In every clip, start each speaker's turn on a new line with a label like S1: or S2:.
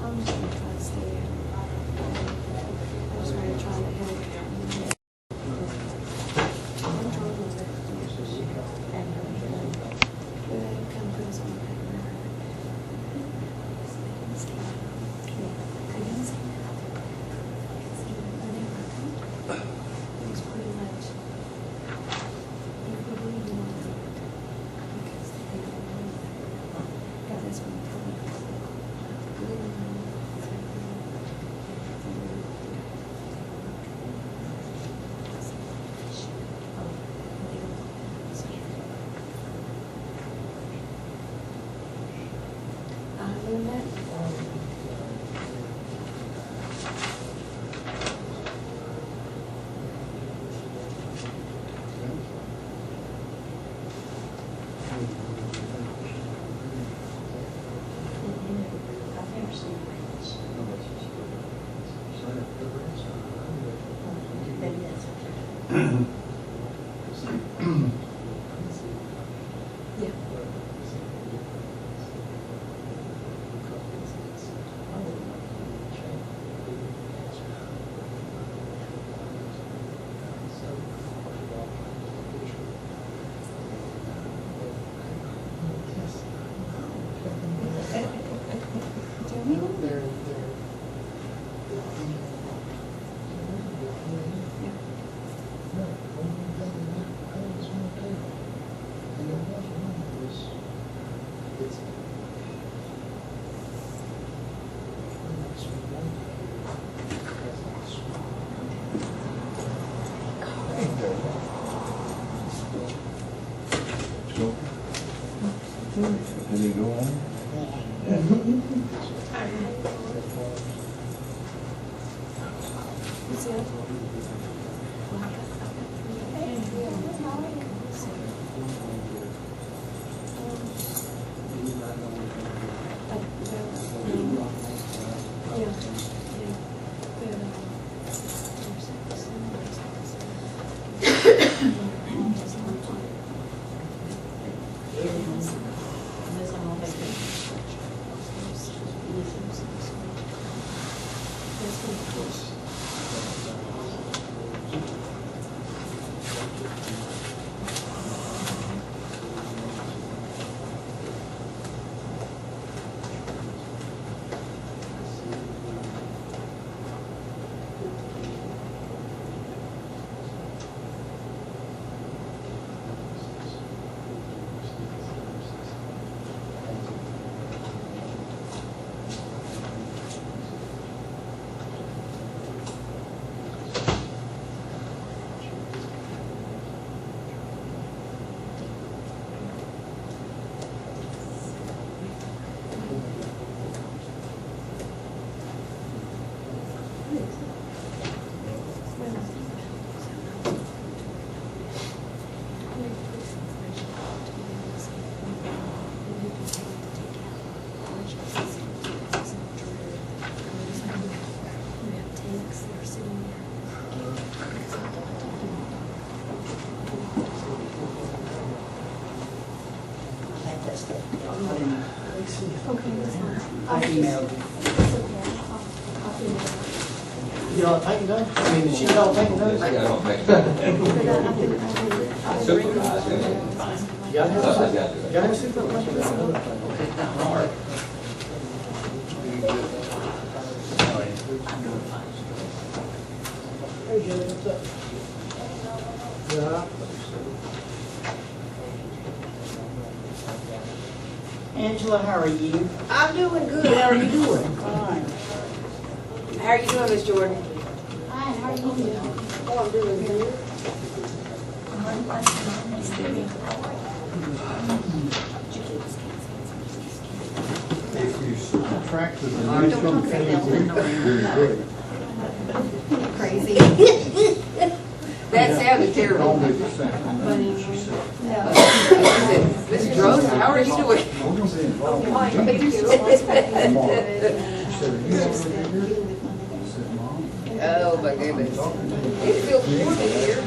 S1: I'm just gonna try to stay there. I just want to try to help. I'm trying to work. And come put us on the paper. It's pretty much.
S2: Did he go on?
S3: I emailed you. You all taking notes? I mean, she all taking notes?
S2: I don't think supervised it.
S3: You gotta have supervisors.
S2: Hard.
S3: Hey, Joe, what's up? Yeah. Angela, how are you?
S4: I'm doing good. How are you doing?
S3: Fine.
S4: How are you doing, Miss Jordan?
S1: Hi, how are you doing?
S4: Oh, I'm doing good.
S5: If you subtract the initial fee,
S4: Crazy. That sounded terrible.
S5: only the second. She said.
S4: Miss Rose, how are you doing?
S5: She said,
S4: Oh, my goodness. It feels warm in here.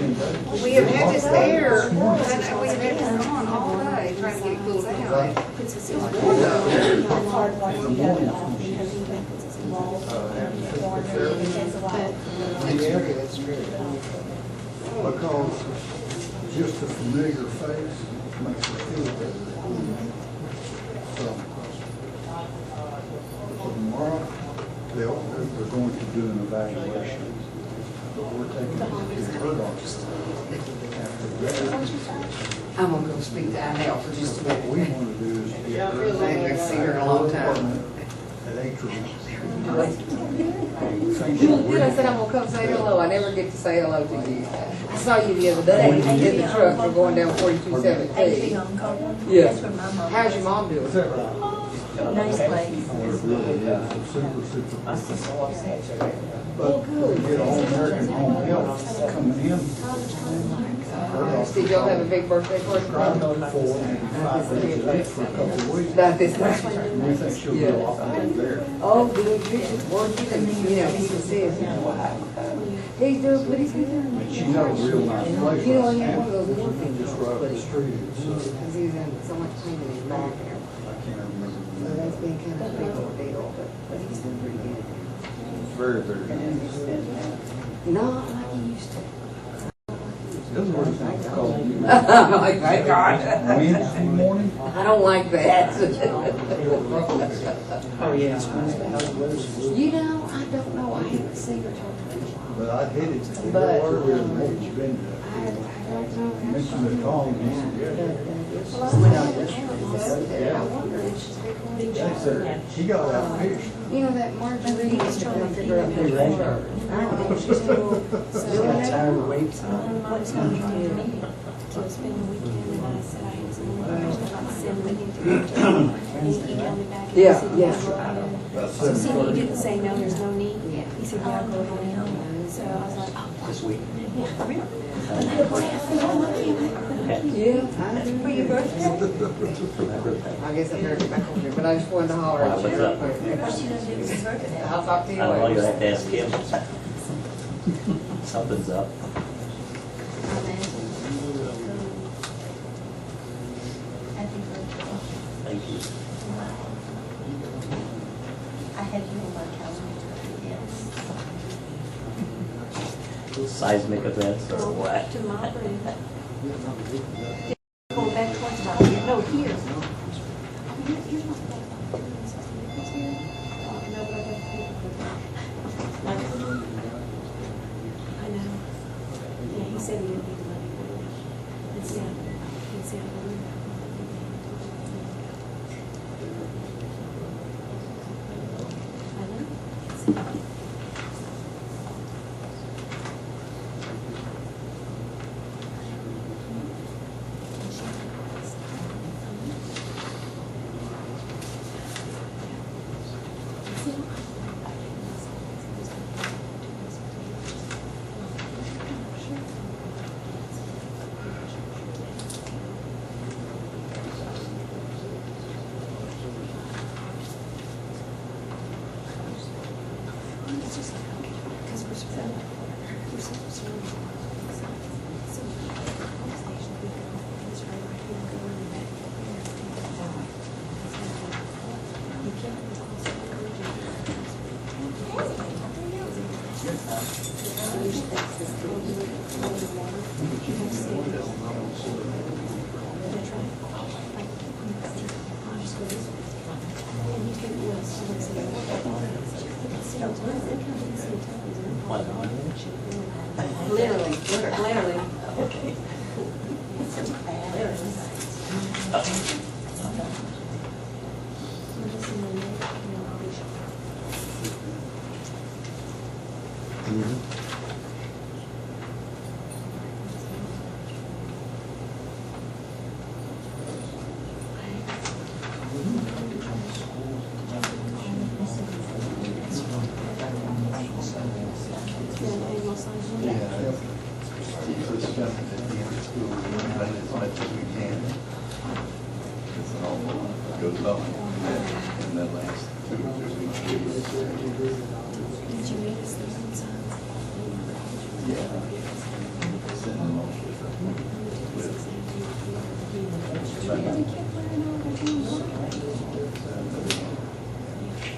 S4: We have had this air, and we have had this on all day, trying to get it cooled down. It's warm though.
S5: do an evaluation. But we're taking it to her office. After that,
S4: I'm gonna go speak to Al for just a
S5: what we
S4: minute.
S5: want to do is get
S4: I haven't seen her in a long time.
S5: at Atrium.
S4: Then I said I'm gonna come say hello. I never get to say hello to you. I saw you the other day in the truck. We're going down 4217. Yeah.
S6: That's where my mom.
S4: How's your mom doing?
S5: Is that right?
S6: Nice place.
S5: It really is. It's super, super. But we get all American Home Health coming in.
S4: Did y'all have a big birthday party?
S5: Driving for 5 days a week for a couple of weeks.
S4: Not this time.
S5: We think she'll be a lot better there.
S4: Oh, good. Well, you can, you know, he says, he's doing pretty good.
S5: And she's got a real nice place.
S4: You know, he had one of those little things.
S5: Just right up the street. It's,
S4: Because he's in so much pain in his back and everything.
S5: I can't remember.
S4: So that's been kind of a big ordeal, but he's doing pretty good.
S5: It's very, very nice.
S4: Not like he used to.
S5: This is what it's called.
S4: Like, thank God.
S5: Wednesday morning.
S4: I don't like that.
S3: Oh, yeah.
S4: You know, I don't know. I haven't seen her talk to me.
S5: But I hit it a
S4: But-
S5: little earlier than what you've been
S4: I
S5: doing.
S4: don't know.
S5: Mentioned the call, and he said, yeah.
S4: I wonder if she's big one.
S5: They said, he got out fished.
S4: You know that Marjorie is trying to figure out her water. I don't know if she's still doing that.
S6: What's going on?
S1: So spend the weekend, and I said I had some more questions about send me into the and he emailed me back. And
S4: Yeah,
S1: he said,
S4: yeah.
S1: go ahead. So see, he didn't say, no, there's no need. He said, yeah, go ahead. So I was like, oh,
S2: This week.
S1: yeah, really?
S4: Yeah, I do.
S1: For your birthday?
S4: I guess I better get back over here, but I just wanted to holler at you
S2: What's
S4: real
S2: up?
S4: quick.
S1: What you gonna do with his birthday?
S4: I'll talk to
S2: I
S4: you
S2: don't know, you
S4: later.
S2: have to ask him. Something's up. Thank you.
S6: I had you on my calendar, yes.
S2: Seismic events or what?
S1: To my room. Go back towards my, no, here. Here's my phone. No, but I got the paper. I know. Yeah, he said he didn't need the money. It's down. It's down. I know. It's just because we're supposed to literally.
S2: Okay.
S5: Keeps us jumping at the end of school, we run as much as we can. It's an awful, goes up, and then last 2 or 3 weeks.
S1: Did you read this?
S5: Yeah. Send them off with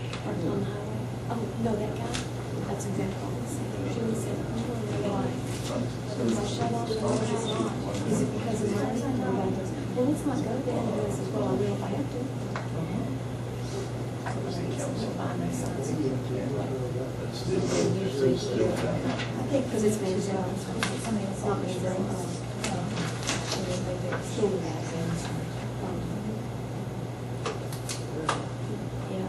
S1: Oh, no, that guy, that's exactly what he said. She said, why? Is it shut off? Is it because of mine? Well, let's not go there. And he says, well, I will if I have to.
S5: Still
S1: I think because it's been zero. It's not been zero. Skin bags and yeah.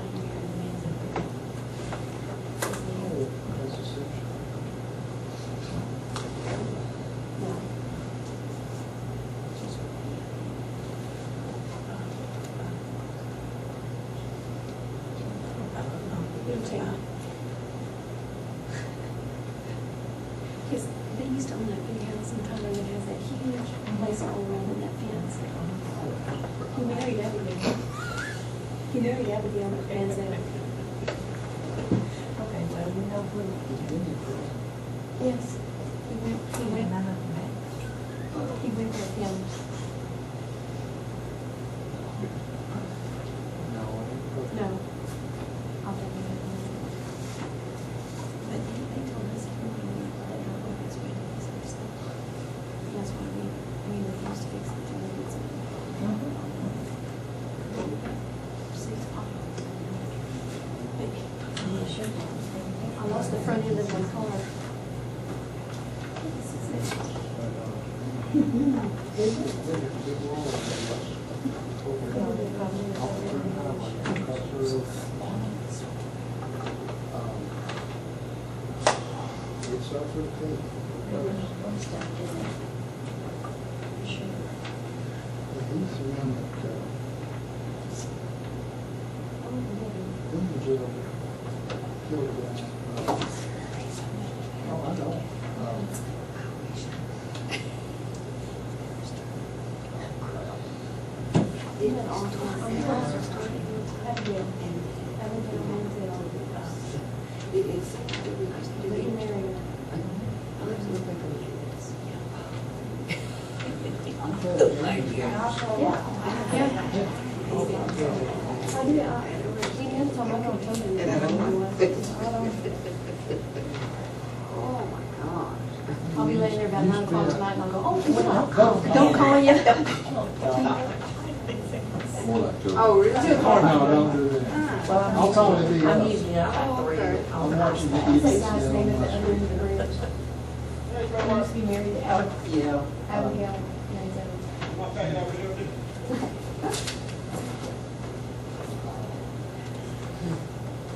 S1: Because they used to own that big house in Tyler that has that huge place all around in that fence. He married Abigail. He married Abigail at Manziel.
S6: Okay, well, you know when.
S1: Yes. He went with him. No. I'll take it. But they told us if we wanted to let her work as well as her stuff. That's why we refused to fix the toilets. I lost the front end of my car. Even on time. Abigail Manziel. But he married her. I'll be laying there about 9 o'clock tonight and I'll go, oh, don't call you.
S4: Oh, really?
S3: No, don't do that. I'll call it the,
S6: I'm usually out at 3.
S3: I'm watching the
S1: What's that guy's name at the
S3: EDC.
S1: other end of the bridge? He used to be married to
S4: Yeah.
S1: Abigail Manziel.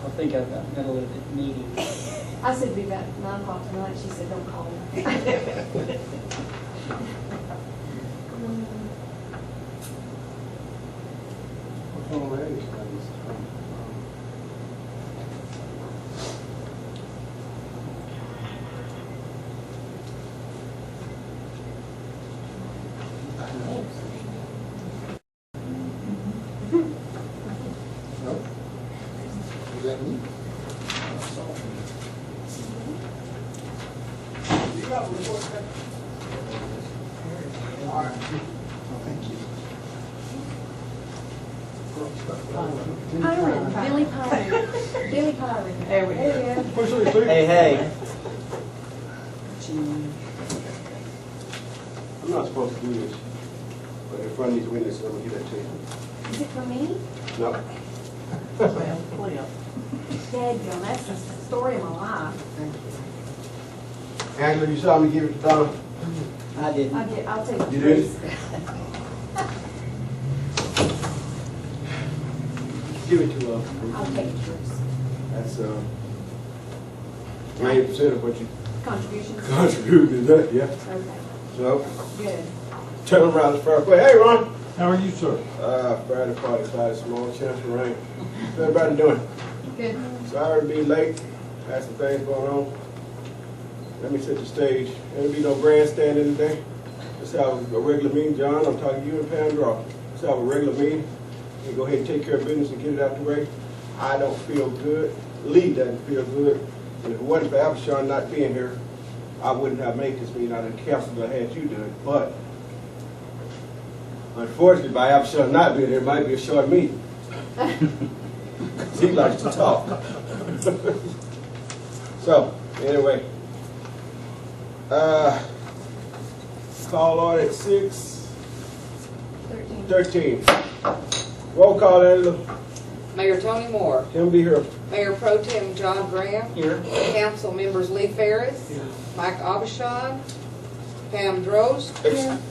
S7: I think I've got middle of the meeting.
S1: I said be about 9 o'clock tonight. She said, don't call me.
S3: What's on the radio studies? No? Is that me? Thank you.
S1: Pyron, Billy Pyron. Billy Pyron.
S6: There we go.
S1: There you
S7: Hey, hey.
S8: I'm not supposed to do this, but in front of these witnesses, I'm gonna give that to you.
S1: go. Is it for me?
S8: No.
S6: Well,
S1: Dadgum, that's the story of my life.
S8: Angela, you saw me give it to Donna?
S7: I didn't.
S1: I'll take it.
S8: You did? Give it to her.
S1: I'll take it, Bruce.
S8: That's 90% of what you
S1: Contributions?
S8: contributed to that, yeah.
S1: Okay,
S8: So,
S1: good.
S8: turn around the fair play. Hey, Ron!
S3: How are you, sir?
S8: Friday party, cloud, small chance of rain. How's everybody doing?
S1: Good.
S8: Sorry to be late. Had some things going on. Let me set the stage. There'll be no grandstanding today. Let's have a regular meeting, John. I'm talking to you and Pam Draw. Let's have a regular meeting and go ahead and take care of business and get it out the way. I don't feel good. Lee doesn't feel good. And if it wasn't for Abishon not being here, I wouldn't have made this meeting. I'd have canceled. I had you do it. But unfortunately, by Abishon not being here, it might be a short meeting. He likes to talk. So, anyway. Call on at 6:13. Roll call, Angela.
S4: Mayor Tony Moore.
S8: Him be here.
S4: Mayor Pro Tem John Graham.
S7: Here.
S4: Council members Lee Ferris. Mike Abishad. Pam Drost.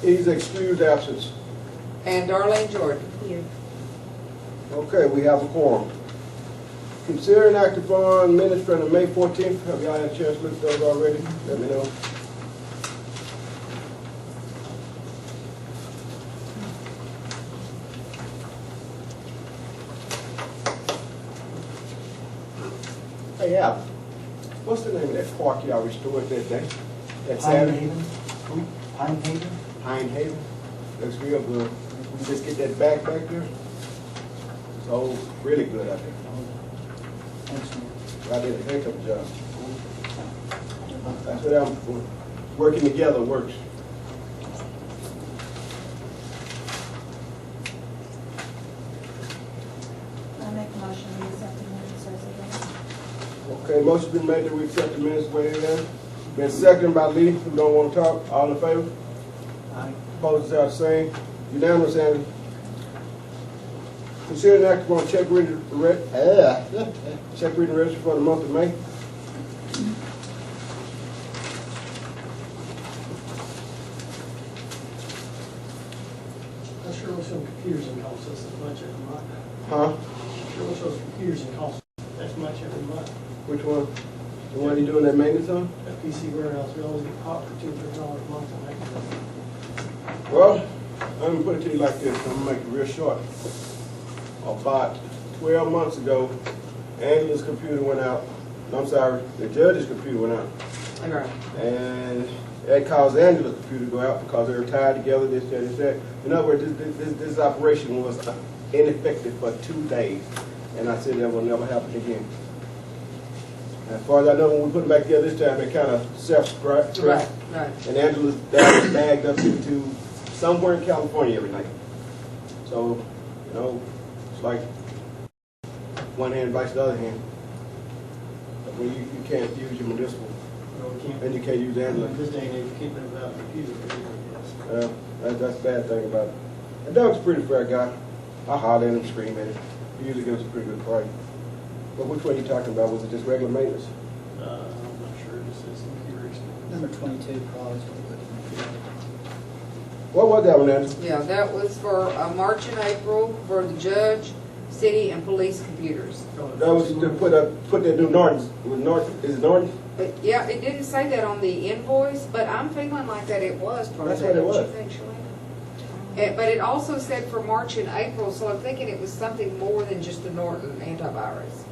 S8: He's excused absence.
S4: And Darlene Jordan.
S1: Here.
S8: Okay, we have a quorum. Consider and act upon minutes from the May 14th. Have y'all had a chance to look at those already? Let me know. Hey, Al, what's the name of that park y'all restored that day? That
S3: Pine
S8: Saturday?
S3: Haven? Pine Haven?
S8: Pine Haven. Looks real good. You just get that back there. It's all really good out there.
S3: Excellent.
S8: I did a heck of a job. That's what I'm for. Working together works.
S1: I make a motion to accept the minutes as they are.
S8: Okay, motion been made that we accept the minutes where they're at. Been seconded by Lee, who don't want to talk. All in favor?
S3: Aye.
S8: Opposed are the same. Unanimous, Andy. Consider an act upon check reading register for the month of May.
S9: That sure looks some computers and costs us as much every month.
S8: Huh?
S9: Sure looks those computers and costs as much every month.
S8: Which one? The one you doing that maintenance on?
S9: That PC warehouse, we always get caught for $2 or $3 a month on that.
S8: Well, I'm gonna put it to you like this, I'm gonna make it real short. About 12 months ago, Angela's computer went out. I'm sorry, the judge's computer went out.
S4: Right.
S8: And that caused Angela's computer to go out because they were tied together, this, that. In other words, this operation was ineffective for 2 days. And I said that will never happen again. As far as I know, when we put it back together this time, it kind of self-correct.
S4: Right.
S8: And Angela's dad was bagged up into somewhere in California every night. So, you know, it's like one hand bites the other hand. But when you can't use your municipal,
S9: Well, we can't,
S8: and you can't use Angela.
S9: this day and age, we can't live without a computer, yes.
S8: That's the bad thing about it. And Doug's a pretty fair guy. I holler at him, scream at him. He usually gives us a pretty good price. But which one are you talking about? Was it just regular maintenance?
S9: I'm not sure, it just says computer expense.
S7: Number 22 probably is what we're looking at.
S8: What was that one, Angela?
S4: Yeah, that was for March and April for the judge, city, and police computers.
S8: That was to put that new Norton. Was Norton? Is it Norton?
S4: But, yeah, it didn't say that on the invoice, but I'm feeling like that it was part of
S8: That's
S4: that,
S8: what it
S4: don't you
S8: was.
S4: think, Shalana? But it also said for March and April, so I'm thinking it was something more than just the Norton antivirus.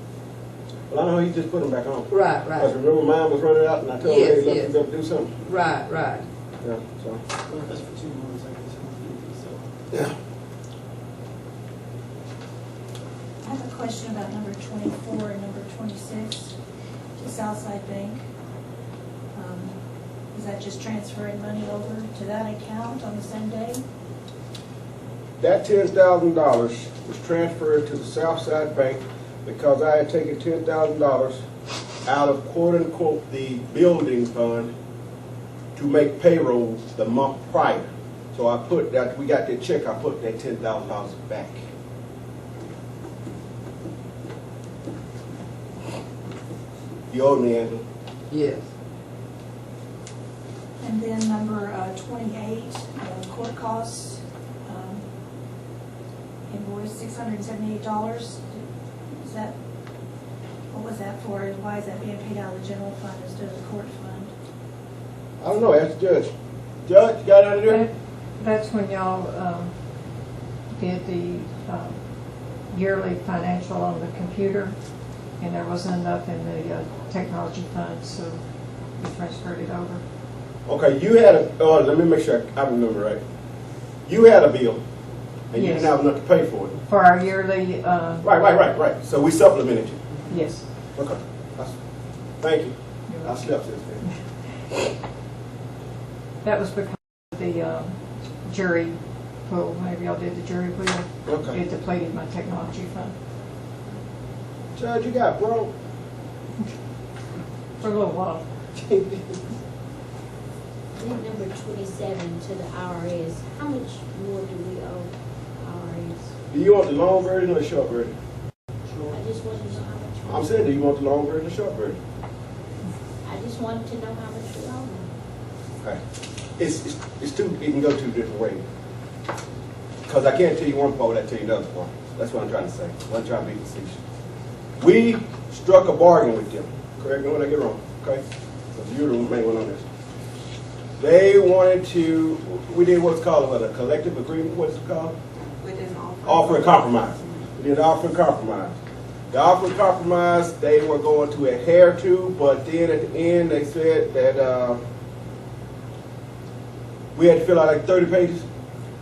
S8: Well, I know he just put them back on.
S4: Right,
S8: Because
S4: right,
S8: remember mine was running out and I told him,
S4: Yes,
S8: hey,
S4: yes.
S8: let's do something.
S4: right, right.
S8: Yeah, so.
S9: Well, if that's for 2 months, I guess it would be, so.
S8: Yeah.
S1: I have a question about number 24 and number 26, to Southside Bank. Is that just transferring money over to that account on the same day?
S8: That $10,000 was transferred to the Southside Bank because I had taken $10,000 out of quote-unquote the building fund to make payroll the month prior. So I put that, we got that check, I put that $10,000 back. You owe me, Angela.
S4: Yes.
S1: And then number 28, court costs, invoice $678. Is that, what was that for? And why is that being paid out of the general fund instead of the court fund?
S8: I don't know, ask the judge. Judge, you got it out of there?
S10: That's when y'all did the yearly financial on the computer, and there wasn't enough in the technology fund, so we transferred it over.
S8: Okay, you had a, let me make sure I remember right. You had a bill, and you
S10: Yes.
S8: didn't have enough to pay for it.
S10: For our yearly,
S8: Right. So we supplemented you.
S10: yes.
S8: Okay. Thank you. I slept since then.
S10: That was because of the jury pool. Whenever y'all did the jury pool,
S8: Okay.
S10: it depleted my technology fund
S8: Judge, you got broke.
S10: for a little while.
S11: Then number 27 to the IRS, how much more do we owe IRS?
S8: Do you want the long version or the short version? I'm saying, do you want the long version or short version?
S11: I just wanted to know how much you owe me.
S8: Okay. It's two, it can go two different ways. Because I can't tell you one part, I tell you another part. That's what I'm trying to say. I'm trying to be facetious. We struck a bargain with them. Correct me when I get wrong, okay? So you're the main one on this. They wanted to, we did what's called a collective agreement, what's it called?
S6: We didn't offer.
S8: Offer a compromise. We did offer a compromise. The offer of compromise they were going to adhere to, but then at the end they said that we had to fill out like 30 pages,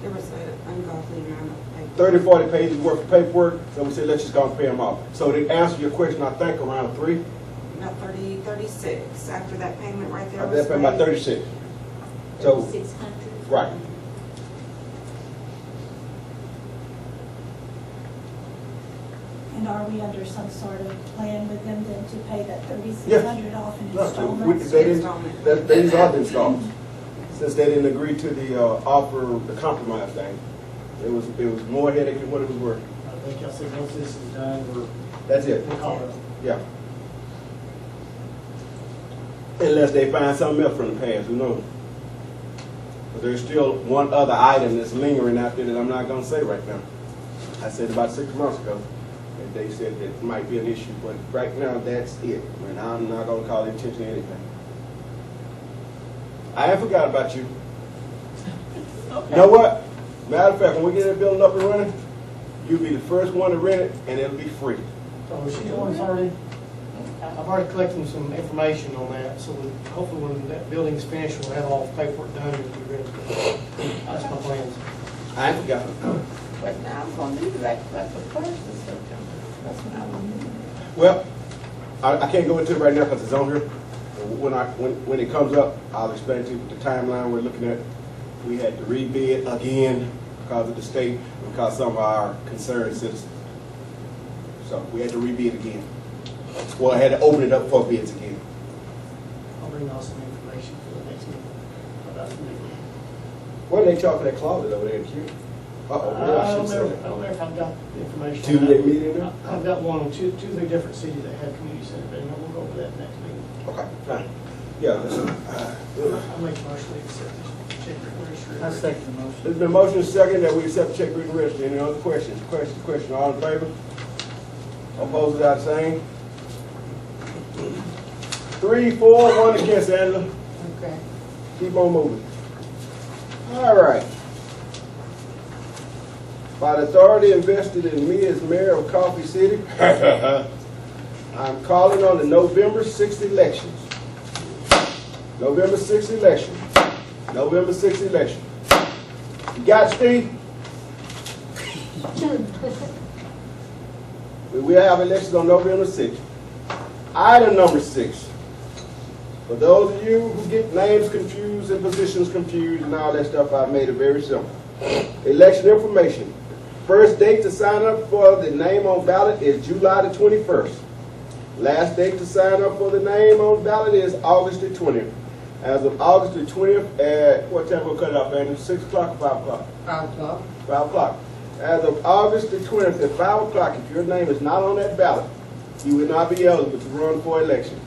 S6: There was an ungodly amount of paper.
S8: 30, 40 pages worth of paperwork. So we said, let's just go and pay them off. So to answer your question, I think around 3.
S6: About 36 after that payment right there.
S8: They're paying about 36. So,
S11: 600.
S8: right.
S1: And are we under some sort of plan with them then to pay that 3,600 off in
S8: No,
S1: installments?
S8: they didn't, these are the installments. Since they didn't agree to the offer, the compromise thing. It was more headache than what it was worth.
S9: I think I said once this is done,
S8: That's it.
S9: we'll call it.
S8: Yeah. Unless they find something else from the past, who knows? But there's still one other item that's lingering out there that I'm not gonna say right now. I said about 6 months ago, and they said that it might be an issue, but right now, that's it. And I'm not gonna call attention to anything. I ain't forgot about you. You know what? Matter of fact, when we get that building up and running, you'll be the first one to rent it, and it'll be free.
S9: So she's already, I've already collected some information on that, so hopefully when that building's finished, we'll have all the paperwork done and be ready. That's my plans.
S8: I ain't forgot.
S2: But now I'm gonna do that the first of September. That's what I'm gonna do.
S8: Well, I can't go into it right now because it's on here. When it comes up, I'll explain to you the timeline we're looking at. We had to rebid again because of the state, because some of our concerned citizens. So we had to rebid again. Well, I had to open it up for bids again.
S9: I'll bring out some information for the next meeting about the new.
S8: What did they charge for that closet over there in Q? Uh-oh, maybe I
S9: I
S8: should
S9: don't
S8: say
S9: know
S8: that.
S9: if I've got the information.
S8: Two day meeting there?
S9: I've got one on two of the different cities that have community center, but we'll go over that next meeting.
S8: Okay, fine. Yeah, listen.
S9: I'll make a motion to accept this check register.
S7: I second the motion.
S8: There's been a motion and second that we accept the check written register. Any other questions? Question. All in favor? Opposed, without saying? 3, 4, 1 against, Angela.
S4: Okay.
S8: Keep on moving. All right. By the authority invested in me as mayor of Cofy City, I'm calling on the November 6th elections. November 6th election. November 6th election. You got it, Steve? We have elections on November 6th. Item number 6. For those of you who get names confused and positions confused and all that stuff, I've made it very simple. Election information. First date to sign up for the name on ballot is July the 21st. Last date to sign up for the name on ballot is August the 20th. As of August the 20th, at what time we'll cut it off, Andrew? 6 o'clock or 5 o'clock?
S4: 5 o'clock.
S8: 5 o'clock. As of August the 20th at 5 o'clock, if your name is not on that ballot, you will not be eligible to run for election.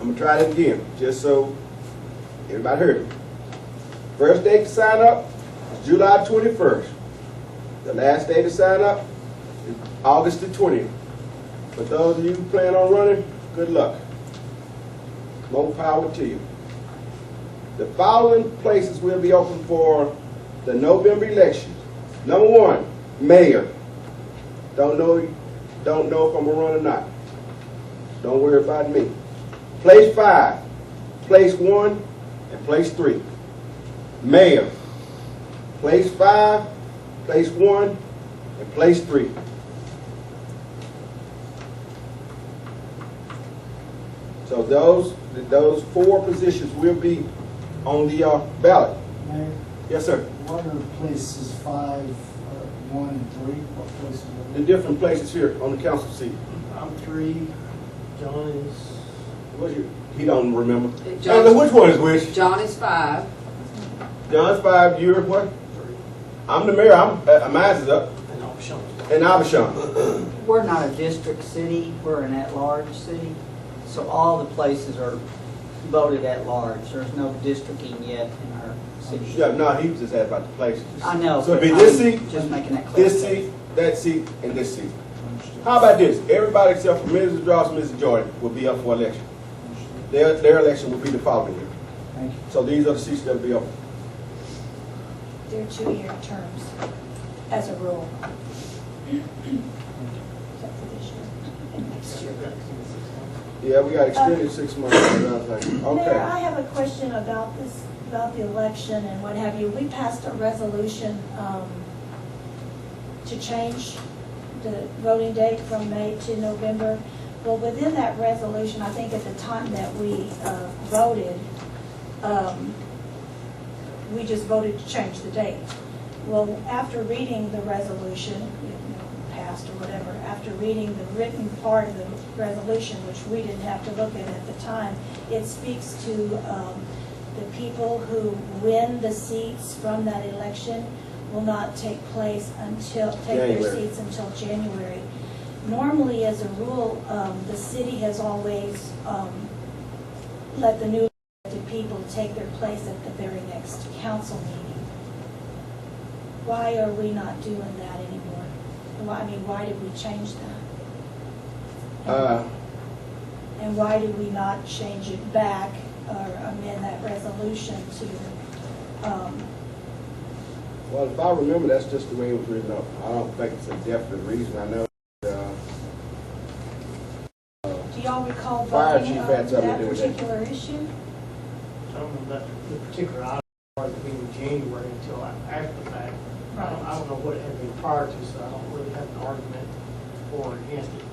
S8: I'm going to try that again, just so everybody heard it. First date to sign up is July 21st. The last day to sign up is August the 20th. For those of you who plan on running, good luck. More power to you. The following places will be open for the November election. Number 1, mayor. Don't know if I'm gonna run or not. Don't worry about me. Place 5, place 1, and place 3. Mayor. Place 5, place 1, and place 3. So those 4 positions will be on the ballot.
S3: Mayor,
S8: Yes, sir.
S3: what are places 5, 1, and 3? What places are
S8: The different places here on the council seat.
S9: I'm 3, John is,
S8: He don't remember.
S4: John-
S8: Which one is which?
S4: John is 5.
S8: John's 5, you're what?
S9: 3,
S8: I'm the mayor. Mine's is up.
S9: and Sean's 1.
S8: And Abishon.
S7: We're not a district city, we're an at-large city, so all the places are voted at large. There's no districting yet in our city.
S8: Yeah, no, he was just asking about the places.
S7: I know.
S8: So it'd be
S7: but
S8: this
S7: I'm
S8: seat,
S7: Just making that clear.
S8: this seat, that seat, and this seat. How about this? Everybody except for Mrs. Dross and Mrs. Jordan will be up for election. Their election will be the following year.
S7: Thank you.
S8: So these are the seats that will be open.
S1: They're 2-year terms, as a rule. Except for this year and next year.
S8: Yeah, we got extended 6 months.
S12: Mayor,
S8: Okay.
S12: I have a question about this, about the election and what have you. We passed a resolution to change the voting date from May to November. Well, within that resolution, I think at the time that we voted, we just voted to change the date. Well, after reading the resolution, passed or whatever, after reading the written part of the resolution, which we didn't have to look at the time, it speaks to the people who win the seats from that election will not take their seats until January. Normally, as a rule, the city has always let the new elected people take their place at the very next council meeting. Why are we not doing that anymore? Why did we change that? And why did we not change it back or amend that resolution to,
S8: Well, if I remember, that's just the way it was written up. I don't think it's a definite reason. I know
S12: do y'all recall
S8: Fire
S12: voting
S8: chief
S12: on
S8: had something to
S12: that
S8: do with that.
S12: particular issue?
S9: I don't know that the particular item was being January until after the fact. I don't know what it had been prior to, so I don't really have an argument for or against it.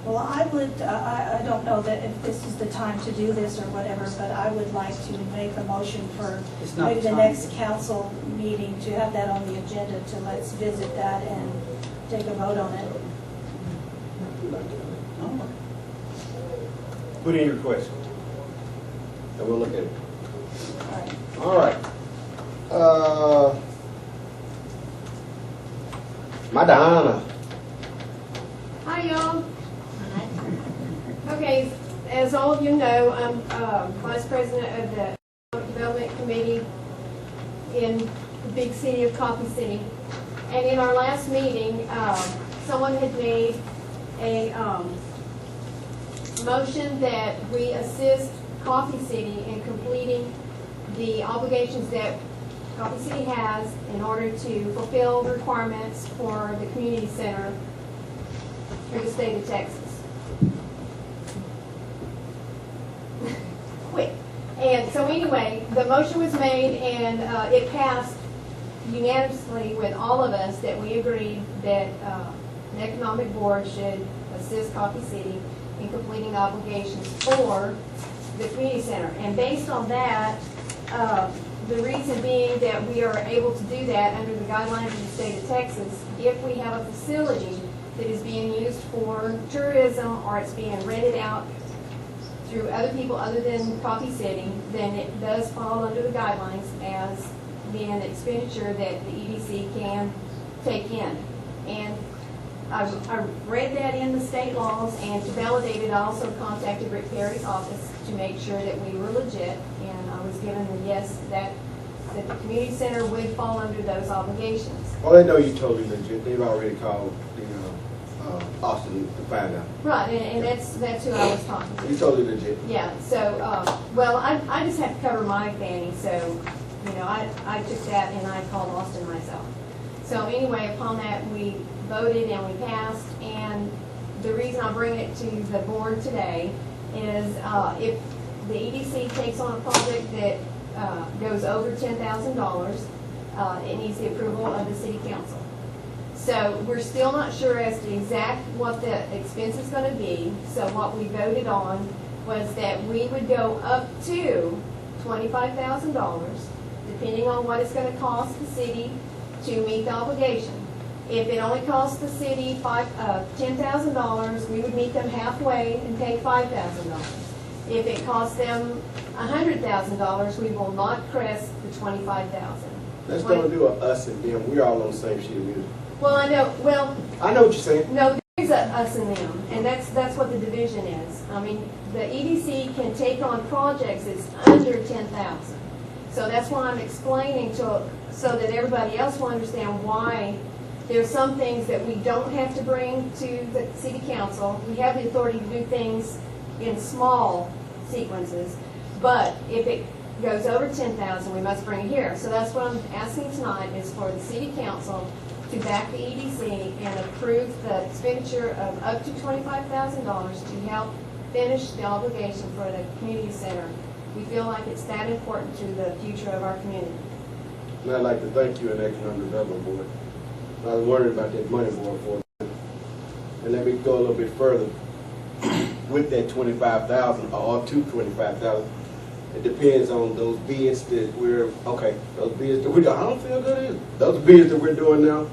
S12: Well, I don't know that if this is the time to do this or whatever, but I would like to make a motion for
S7: It's not
S12: maybe the
S7: time.
S12: next council meeting to have that on the agenda, to let's visit that and take a vote on it.
S8: put in your question. And we'll look at it.
S12: All right.
S8: All right. Madonna.
S13: Hi, y'all. Okay, as all of you know, I'm Vice President of the Economic Development Committee in the big city of Cofy City. And in our last meeting, someone had made a motion that we assist Cofy City in completing the obligations that Cofy City has in order to fulfill the requirements for the community center through the state of Texas. Quick. And so anyway, the motion was made and it passed unanimously with all of us that we agreed that the economic board should assist Cofy City in completing obligations for the community center. And based on that, the reason being that we are able to do that under the guidelines of the state of Texas, if we have a facility that is being used for tourism or it's being rented out through other people other than Cofy City, then it does fall under the guidelines as being an expenditure that the EDC can take in. And I read that in the state laws, and to validate it, I also contacted Rick Perry's office to make sure that we were legit, and I was given the yes that the community center would fall under those obligations.
S8: Well, they know you totally legit. They've already called Austin to find out.
S13: Right, and that's who I was talking to.
S8: You totally legit.
S13: Yeah, so, well, I just have to cover my fanny, so, you know, I took that and I called Austin myself. So anyway, upon that, we voted and we passed, and the reason I bring it to the board today is if the EDC takes on a project that goes over $10,000, it needs the approval of the city council. So we're still not sure as to exact what the expense is going to be. So what we voted on was that we would go up to $25,000, depending on what it's going to cost the city to meet the obligation. If it only costs the city $10,000, we would meet them halfway and take $5,000. If it costs them $100,000, we will not crest the $25,000.
S8: Let's don't do a us and them. We're all on the same sheet of music.
S13: Well, I know, well,
S8: I know what you're saying.
S13: no, there's a us and them, and that's what the division is. I mean, the EDC can take on projects that's under 10,000. So that's why I'm explaining so that everybody else will understand why there's some things that we don't have to bring to the city council. We have the authority to do things in small sequences, but if it goes over 10,000, we must bring it here. So that's what I'm asking tonight, is for the city council to back the EDC and approve the expenditure of up to $25,000 to help finish the obligation for the community center. We feel like it's that important to the future of our community.
S8: And I'd like to thank you and Economic Development Board. I was wondering about that money board for it. And let me go a little bit further. With that 25,000 or to 25,000, it depends on those bids that those bids that we're doing. I don't feel good either. Those bids that we're doing now,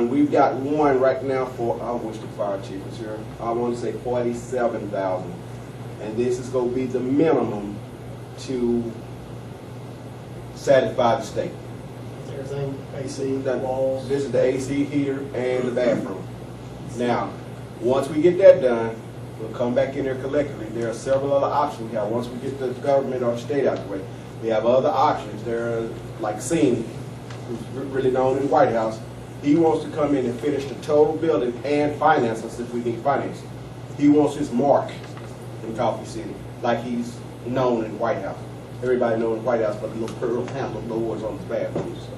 S8: we've got one right now for, I wish the fire chief was here, I want to say 47,000. And this is going to be the minimum to satisfy the state.
S9: Everything, AC, walls.
S8: This is the AC, heater, and the bathroom. Now, once we get that done, we'll come back in there collectively. There are several other options we have. Once we get the government or the state out of the way, we have other options. There are, like Seen, who's really known in the White House. He wants to come in and finish the total building and finance us if we need financing. He wants his mark in Cofy City, like he's known in the White House. Everybody knows in the White House, but the little pearl handle doors on his bathroom. So